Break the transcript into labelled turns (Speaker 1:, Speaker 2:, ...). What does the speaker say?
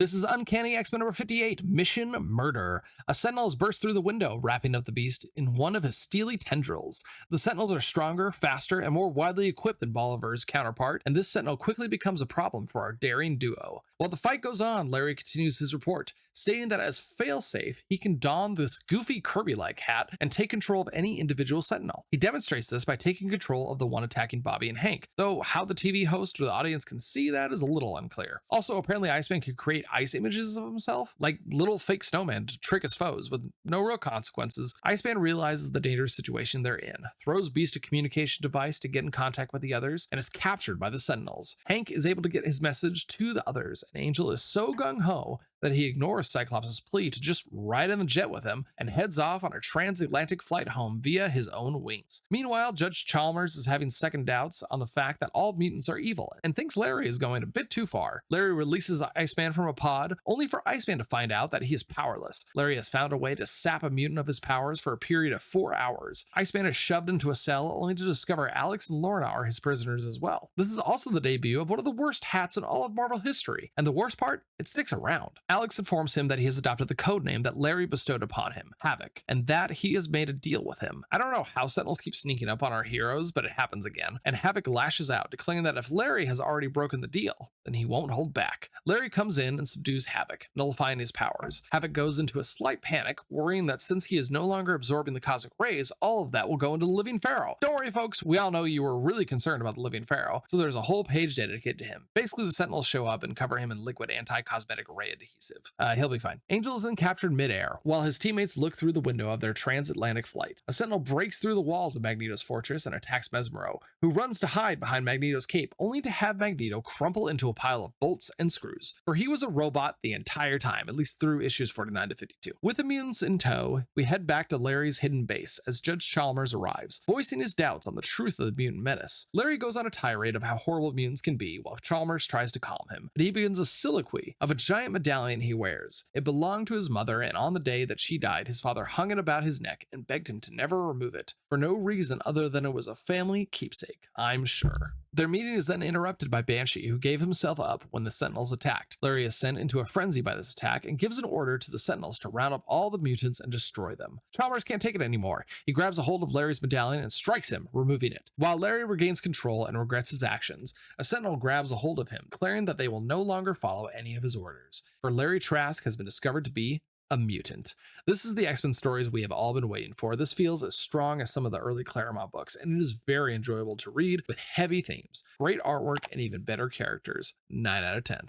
Speaker 1: This is Uncanny X-Men number 58, Mission Murder. A Sentinel has burst through the window, wrapping up the beast in one of his steely tendrils. The Sentinels are stronger, faster, and more widely equipped than Bolivar's counterpart, and this Sentinel quickly becomes a problem for our daring duo. While the fight goes on, Larry continues his report, stating that as failsafe, he can don this goofy Kirby-like hat and take control of any individual Sentinel. He demonstrates this by taking control of the one attacking Bobby and Hank, though how the TV host or the audience can see that is a little unclear. Also, apparently Iceman can create ice images of himself, like little fake snowmen to trick his foes with no real consequences. Iceman realizes the dangerous situation they're in, throws Beast a communication device to get in contact with the others, and is captured by the Sentinels. Hank is able to get his message to the others, and Angel is so gung-ho that he ignores Cyclops' plea to just ride in the jet with him and heads off on a transatlantic flight home via his own wings. Meanwhile, Judge Chalmers is having second doubts on the fact that all mutants are evil and thinks Larry is going a bit too far. Larry releases Iceman from a pod, only for Iceman to find out that he is powerless. Larry has found a way to sap a mutant of his powers for a period of 4 hours. Iceman is shoved into a cell only to discover Alex and Lorna are his prisoners as well. This is also the debut of one of the worst hats in all of Marvel history, and the worst part, it sticks around. Alex informs him that he has adopted the code name that Larry bestowed upon him, Havoc, and that he has made a deal with him. I don't know how Sentinels keep sneaking up on our heroes, but it happens again, and Havoc lashes out, declaring that if Larry has already broken the deal, then he won't hold back. Larry comes in and subdues Havoc, nullifying his powers. Havoc goes into a slight panic, worrying that since he is no longer absorbing the cosmic rays, all of that will go into the Living Pharaoh. Don't worry, folks, we all know you were really concerned about the Living Pharaoh, so there's a whole page dedicated to him. Basically, the Sentinels show up and cover him in liquid anti-cosmetic ray adhesive. He'll be fine. Angel is then captured midair, while his teammates look through the window of their transatlantic flight. A Sentinel breaks through the walls of Magneto's fortress and attacks Mesmero, who runs to hide behind Magneto's cape, only to have Magneto crumple into a pile of bolts and screws. For he was a robot the entire time, at least through issues 49 to 52. With the mutants in tow, we head back to Larry's hidden base as Judge Chalmers arrives, voicing his doubts on the truth of the mutant menace. Larry goes on a tirade of how horrible mutants can be, while Chalmers tries to calm him, and he begins a soliloquy of a giant medallion he wears. It belonged to his mother, and on the day that she died, his father hung it about his neck and begged him to never remove it, for no reason other than it was a family keepsake, I'm sure. Their meeting is then interrupted by Banshee, who gave himself up when the Sentinels attacked. Larry is sent into a frenzy by this attack and gives an order to the Sentinels to round up all the mutants and destroy them. Chalmers can't take it anymore. He grabs a hold of Larry's medallion and strikes him, removing it. While Larry regains control and regrets his actions, a Sentinel grabs a hold of him, declaring that they will no longer follow any of his orders, for Larry Trask has been discovered to be a mutant. This is the X-Men stories we have all been waiting for. This feels as strong as some of the early Claremont books, and it is very enjoyable to read with heavy themes, great artwork, and even better characters. 9 out of 10.